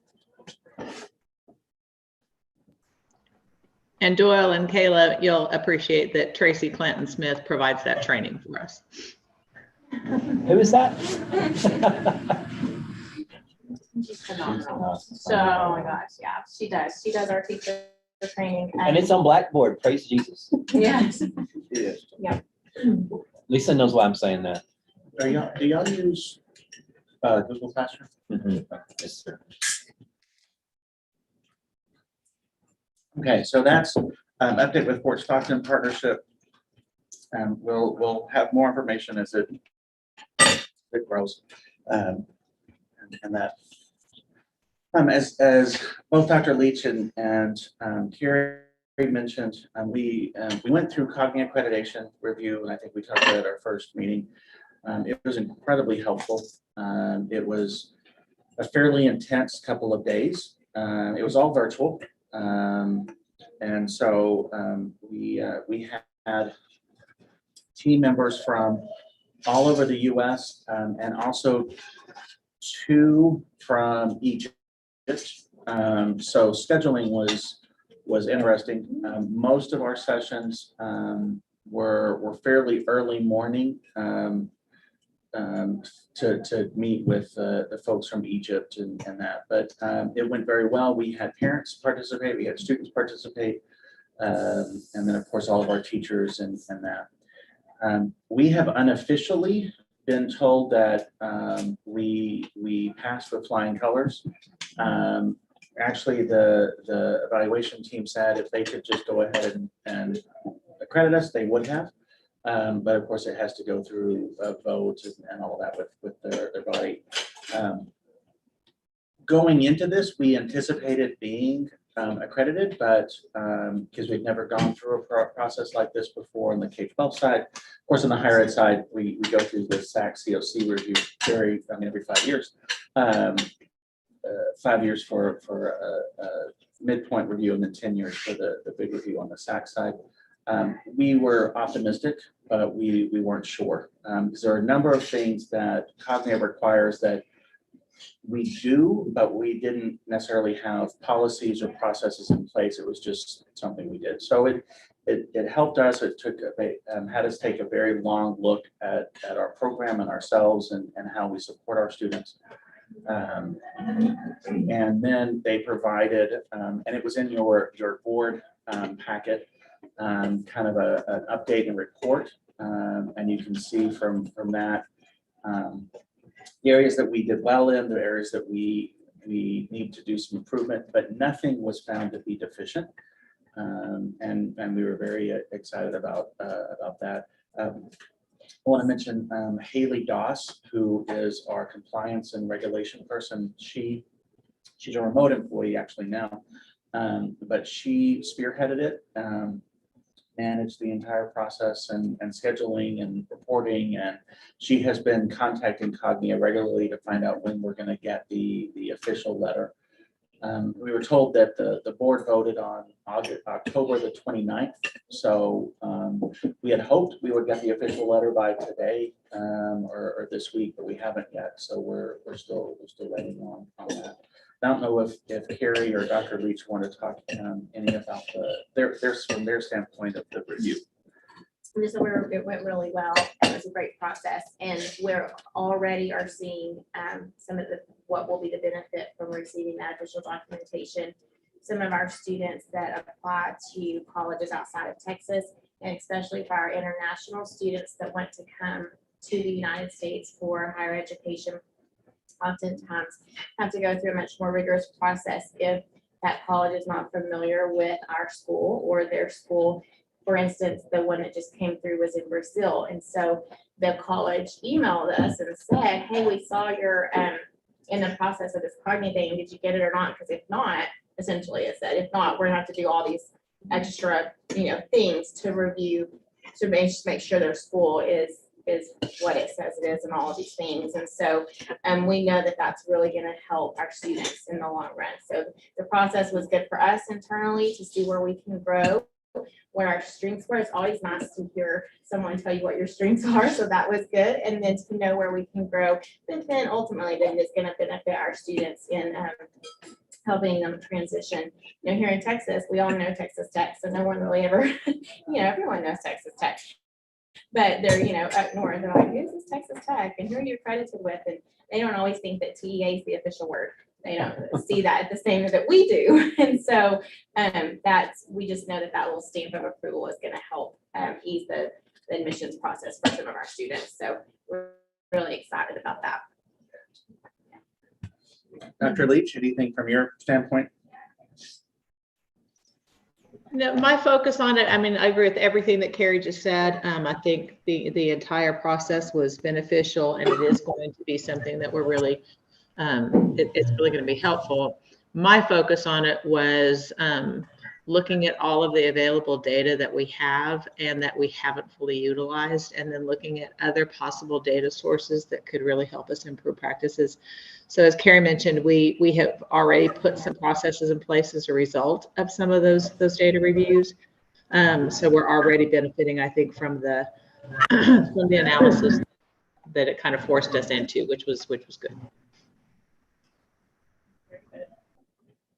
And Doyle and Kayla, you'll appreciate that Tracy Clinton Smith provides that training for us. Who is that? She's phenomenal. So, oh my gosh, yeah, she does. She does our teacher training. And it's on Blackboard. Praise Jesus. Yes. Yeah. Lisa knows why I'm saying that. Do y'all use Google Classroom? Yes, sir. Okay, so that's update with Fort Stockton partnership. We'll have more information as it grows. And that, as both Dr. Leach and Carrie mentioned, we went through Cognitive Accreditation Review, and I think we talked about it at our first meeting. It was incredibly helpful. It was a fairly intense couple of days. It was all virtual. And so we had team members from all over the US and also 2 from Egypt. So scheduling was interesting. Most of our sessions were fairly early morning to meet with the folks from Egypt and that, but it went very well. We had parents participate, we had students participate, and then of course all of our teachers and that. We have unofficially been told that we passed with flying colors. Actually, the evaluation team said if they could just go ahead and accredit us, they would have. But of course, it has to go through a vote and all that with their body. Going into this, we anticipated being accredited, but because we've never gone through a process like this before on the K-12 side. Of course, on the higher ed side, we go through the SAC COC review every 5 years. 5 years for a midpoint review and then 10 years for the big review on the SAC side. We were optimistic, but we weren't sure because there are a number of things that Cognitive requires that we do, but we didn't necessarily have policies or processes in place. It was just something we did. So it helped us. It took had us take a very long look at our program and ourselves and how we support our students. And then they provided, and it was in your board packet, kind of an update and report. And you can see from that the areas that we did well in, the areas that we need to do some improvement, but nothing was found to be deficient. And we were very excited about that. I want to mention Haley Doss, who is our compliance and regulation person. She's a remote employee actually now, but she spearheaded it, managed the entire process and scheduling and reporting. And she has been contacting Cognia regularly to find out when we're going to get the official letter. We were told that the board voted on October the 29th. So we had hoped we would get the official letter by today or this week, but we haven't yet. So we're still waiting on that. I don't know if Carrie or Dr. Leach want to talk any about from their standpoint of the review. It went really well. It was a great process, and we're already are seeing some of what will be the benefit from receiving that official documentation. Some of our students that apply to colleges outside of Texas, and especially for our international students that want to come to the United States for higher education, oftentimes have to go through a much more rigorous process if that college is not familiar with our school or their school. For instance, the one that just came through was in Brazil. And so the college emailed us and said, hey, we saw you're in the process of this Cognia thing. Did you get it or not? Because if not, essentially it said, if not, we're going to have to do all these extra, things to review to make sure their school is what it says it is and all of these things. And so we know that that's really going to help our students in the long run. So the process was good for us internally to see where we can grow, what our strengths were. It's always nice to hear someone tell you what your strengths are. So that was good. And then to know where we can grow, but then ultimately then it's going to benefit our students in helping them transition. Here in Texas, we all know Texas Tech. So no one really ever, everyone knows Texas Tech. But they're, up north, they're like, who's this Texas Tech? And who are you accredited with? And they don't always think that TEA is the official word. They don't see that the same that we do. And so we just know that little stamp of approval is going to help ease the admissions process for some of our students. So we're really excited about that. Dr. Leach, anything from your standpoint? No, my focus on it, I mean, I agree with everything that Carrie just said. I think the entire process was beneficial, and it is going to be something that we're really, it's really going to be helpful. My focus on it was looking at all of the available data that we have and that we haven't fully utilized, and then looking at other possible data sources that could really help us improve practices. So as Carrie mentioned, we have already put some processes in place as a result of some of those data reviews. So we're already benefiting, I think, from the from the analysis that it kind of forced us into, which was good.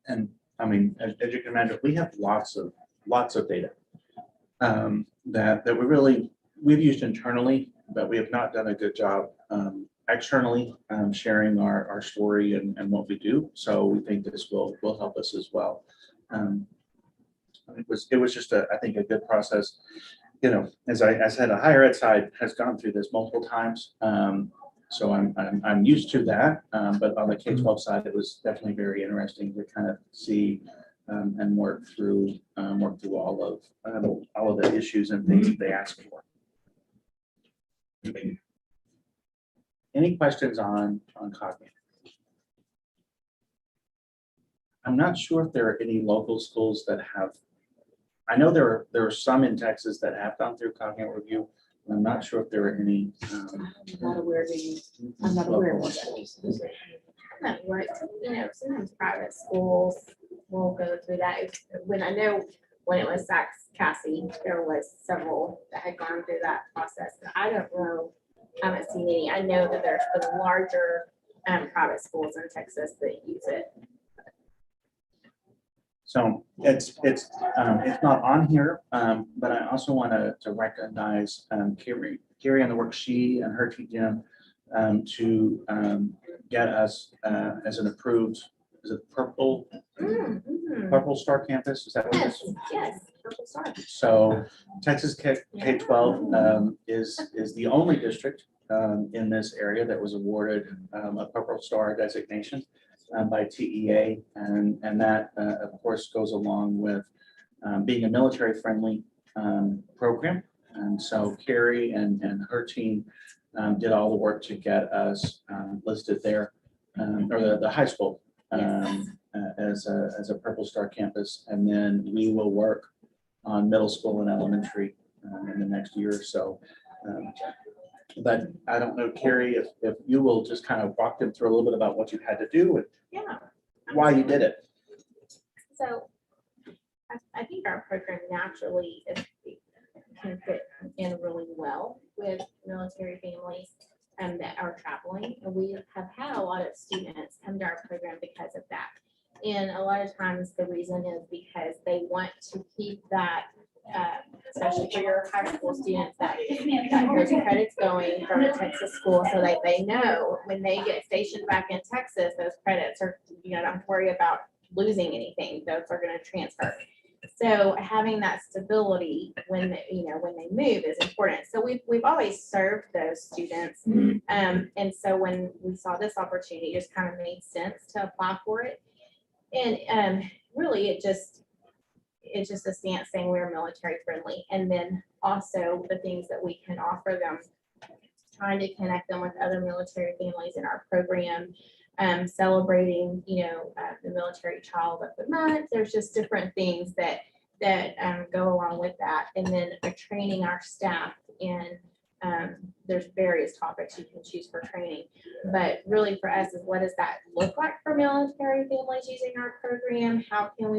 And I mean, as you can imagine, we have lots of data that we've used internally, but we have not done a good job externally sharing our story and what we do. So we think this will help us as well. It was just I think a good process. You know, as I said, a higher ed side has gone through this multiple times. So I'm used to that, but on the K-12 side, it was definitely very interesting to kind of see and work through all of the issues and things that they asked for. Any questions on Cognitive? I'm not sure if there are any local schools that have. I know there are some in Texas that have gone through Cognitive Review. I'm not sure if there are any. I'm not aware of any. I'm not aware of that. That work, you know, sometimes private schools will go through that. When I know when it was Saks Cassie, there was several that had gone through that process. But I don't know, I haven't seen any. I know that there's the larger private schools in Texas that use it. So it's not on here, but I also want to recognize Carrie and the work she and her team to get us as an approved, is it Purple Star Campus? Is that what it is? Yes, Purple Star. So Texas K-12 is the only district in this area that was awarded a Purple Star designation by TEA, and that of course goes along with being a military-friendly program. And so Carrie and her team did all the work to get us listed there, or the high school as a Purple Star campus, and then we will work on middle school and elementary in the next year or so. But I don't know, Carrie, if you will just kind of walk them through a little bit about what you had to do and why you did it. So I think our program naturally can fit in really well with military families that are traveling. And we have had a lot of students come to our program because of that. And a lot of times the reason is because they want to keep that, especially for your high school students, that those credits going from a Texas school so that they know when they get stationed back in Texas, those credits are, you know, don't worry about losing anything. Those are going to transfer. So having that stability when they move is important. So we've always served those students, and so when we saw this opportunity, it just kind of made sense to apply for it. And really, it's just a stance saying we're military friendly, and then also the things that we can offer them, trying to connect them with other military families in our program. Celebrating, the military child of the month. There's just different things that go along with that. And then training our staff in, there's various topics you can choose for training. But really for us is, what does that look like for military families using our program? How can we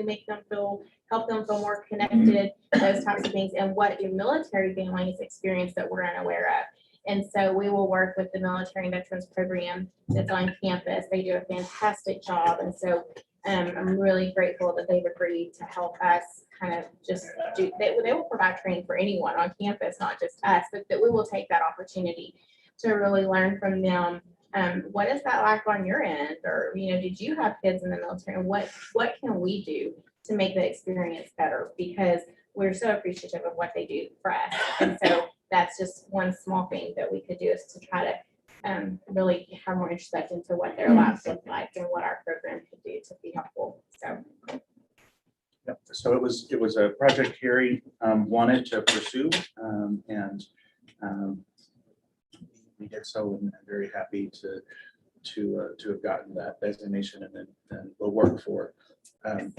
help them feel more connected, those types of things, and what do military families experience that we're unaware of? And so we will work with the Military and Veterans Program that's on campus. They do a fantastic job. And so I'm really grateful that they've agreed to help us kind of just they will provide training for anyone on campus, not just us, but that we will take that opportunity to really learn from them. What is that like on your end? Or, did you have kids in the military? And what can we do to make the experience better? Because we're so appreciative of what they do for us. And so that's just one small thing that we could do, is to try to really have more insight into what their lives look like and what our program could do to be helpful. So Yep. So it was a project Carrie wanted to pursue, and we did so, and I'm very happy to have gotten that designation, and then we'll work for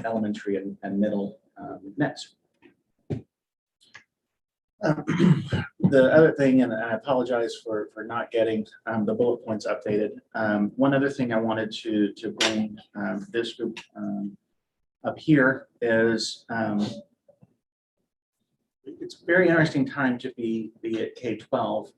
elementary and middle next. The other thing, and I apologize for not getting the bullet points updated. One other thing I wanted to bring this group up here is it's a very interesting time to be at K-12.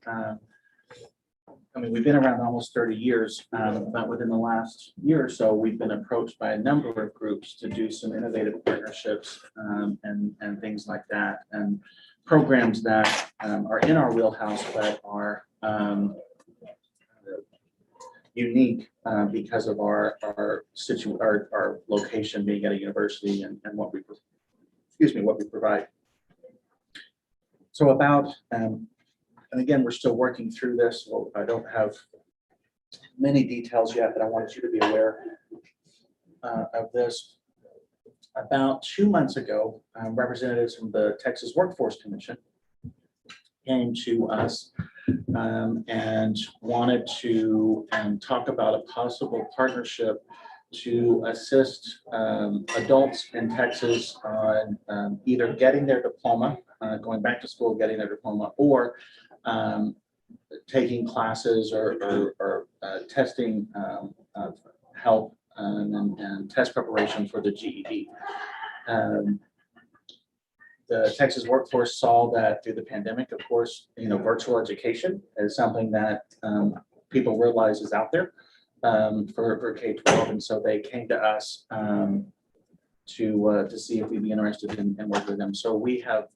I mean, we've been around almost 30 years, but within the last year or so, we've been approached by a number of groups to do some innovative partnerships and things like that, and programs that are in our wheelhouse but are unique because of our location being at a university and what we provide. So about and again, we're still working through this. So I don't have many details yet, but I wanted you to be aware of this. About 2 months ago, representatives from the Texas Workforce Commission came to us and wanted to talk about a possible partnership to assist adults in Texas on either getting their diploma, going back to school, getting their diploma, or taking classes or testing help and test preparation for the GED. The Texas workforce saw that through the pandemic, of course, virtual education is something that people realize is out there for K-12, and so they came to us to see if we'd be interested in working with them. So we have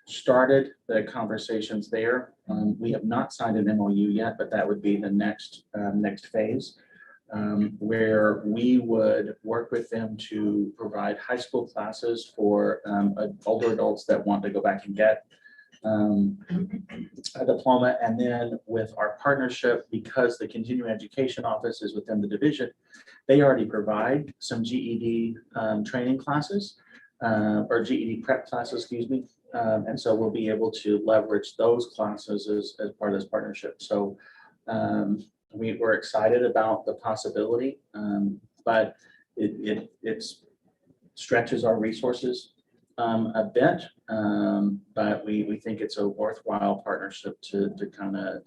started the conversations there. We have not signed an MOU yet, but that would be the next phase, where we would work with them to provide high school classes for older adults that want to go back and get a diploma. And then with our partnership, because the continuing education office is within the division, they already provide some GED training classes or GED prep classes, excuse me. And so we'll be able to leverage those classes as part of this partnership. So we're excited about the possibility, but it stretches our resources a bit, but we think it's a worthwhile partnership to kind of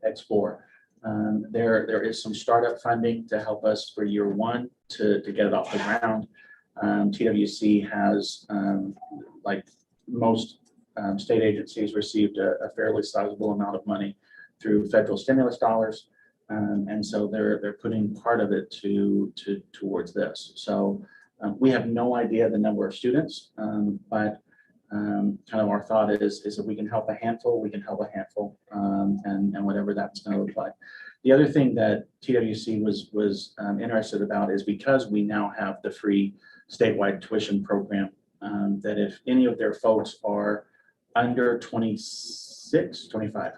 explore. There is some startup funding to help us for year one to get it off the ground. TWC has, like most state agencies, received a fairly sizable amount of money through federal stimulus dollars, and so they're putting part of it towards this. So we have no idea the number of students, but kind of our thought is if we can help a handful, we can help a handful, and whatever that's going to look like. The other thing that TWC was interested about is because we now have the free statewide tuition program, that if any of their folks are under 25,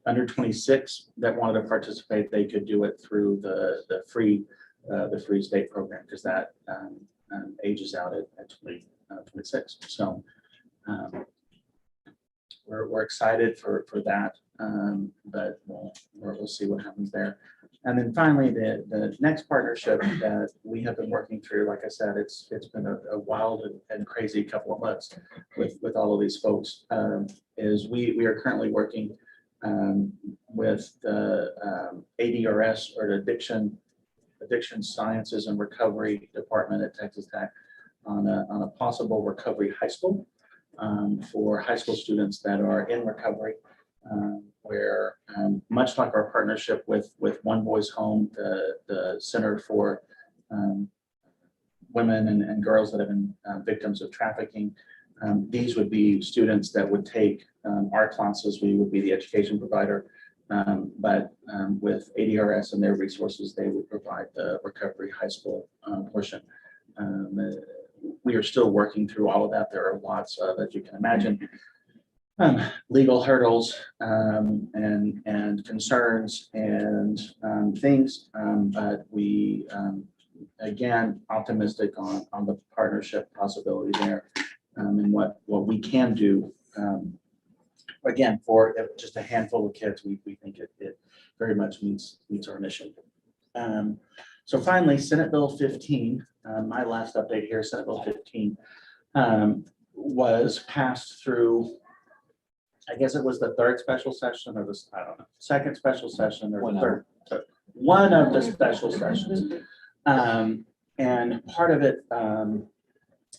under 26 that wanted to participate, they could do it through the free state program, because that ages out at 26. So we're excited for that, but we'll see what happens there. And then finally, the next partnership that we have been working through, like I said, it's been a wild and crazy couple of months with all of these folks, is we are currently working with the ADRS, or the Addiction Sciences and Recovery Department at Texas Tech, on a possible recovery high school for high school students that are in recovery, where much like our partnership with One Boys Home, the Center for Women and Girls that have been victims of trafficking, these would be students that would take our classes. We would be the education provider, but with ADRS and their resources, they would provide the recovery high school portion. We are still working through all of that. There are lots of, as you can imagine, legal hurdles and concerns and things, but we again, optimistic on the partnership possibility there, and what we can do. Again, for just a handful of kids, we think it very much meets our mission. So finally, Senate Bill 15, my last update here, Senate Bill 15 was passed through, I guess it was the third special session or the, I don't know, second special session or the third, one of the special sessions. And part of it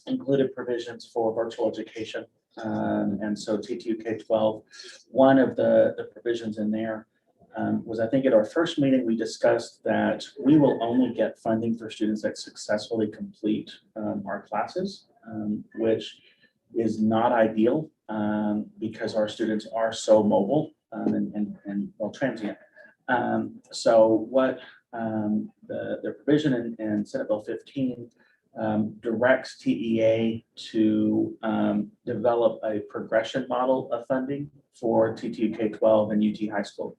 included provisions for virtual education. And so TTU K-12, one of the provisions in there was, I think at our first meeting, we discussed that we will only get funding for students that successfully complete our classes, which is not ideal because our students are so mobile and well, transient. So what the provision in Senate Bill 15 directs TEA to develop a progression model of funding for TTU K-12 and UT High School,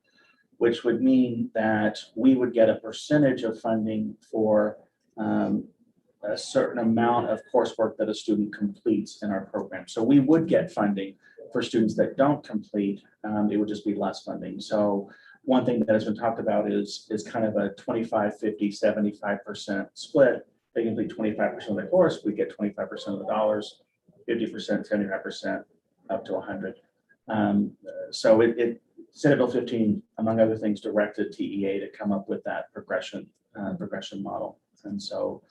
which would mean that we would get a percentage of funding for a certain amount of coursework that a student completes in our program. So we would get funding for students that don't complete, it would just be less funding. So one thing that has been talked about is kind of a 25, 50, 75% split. They complete 25% of the course, we get 25% of the dollars, 50%, 75%, up to 100. So Senate Bill 15, among other things, directed TEA to come up with that progression model. And so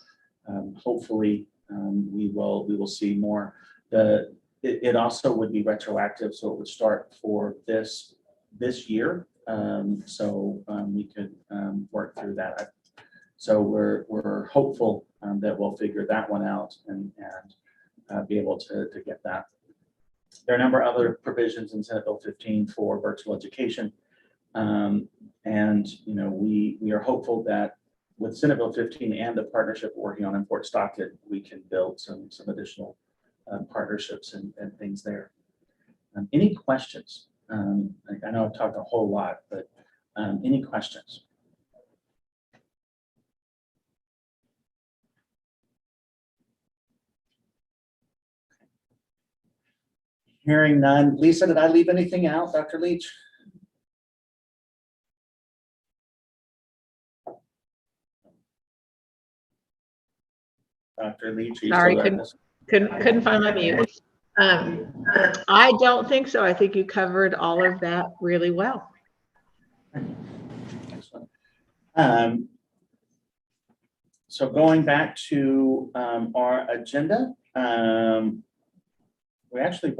hopefully we will see more. It also would be retroactive, so it would start for this year. So we could work through that. So we're hopeful that we'll figure that one out and be able to get that. There are a number of other provisions in Senate Bill 15 for virtual education. And we are hopeful that with Senate Bill 15 and the partnership we're working on in Fort Stockton, we can build some additional partnerships and things there. Any questions? I know I've talked a whole lot, but any questions? Hearing none. Lisa, did I leave anything out, Dr. Leach? Dr. Leach, are you Sorry, still there? couldn't find my mute. I don't think so. I think you covered all of that really well. Excellent. So going back to our agenda, we actually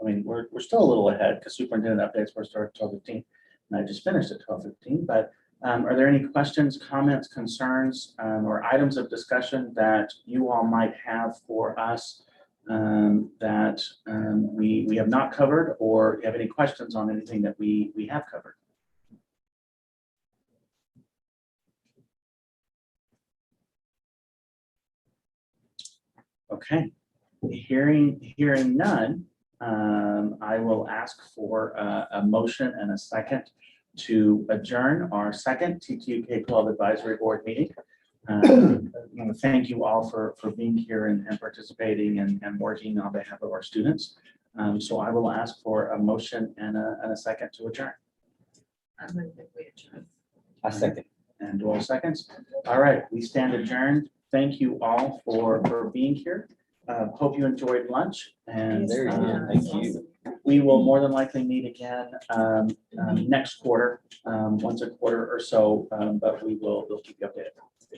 we're still a little ahead because superintendent updates were started at 12:15, and I just finished at 12:15. But are there any questions, comments, concerns, or items of discussion that you all might have for us that we have not covered, or you have any questions on anything that we have covered? Okay, hearing none, I will ask for a motion and a second to adjourn our second TTU K-12 Advisory Board meeting. I want to thank you all for being here and participating and working on behalf of our students. So I will ask for a motion and a second to adjourn. I second. And Dwell seconds. All right, we stand adjourned. Thank you all for being here. Hope you enjoyed lunch, and Very good. Thank you. we will more than likely meet again next quarter, once a quarter or so, but we'll keep you updated.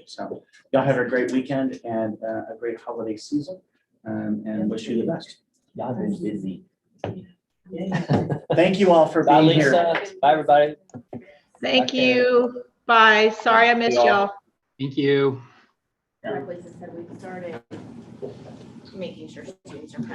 So y'all have a great weekend and a great holiday season, and wish you the best. Y'all been busy. Thank you all for Bye, being here. Lisa. Bye, everybody. Thank Okay. you. Bye. Sorry I missed y'all. Thank you. Like Lisa said, we started making sure students are passed.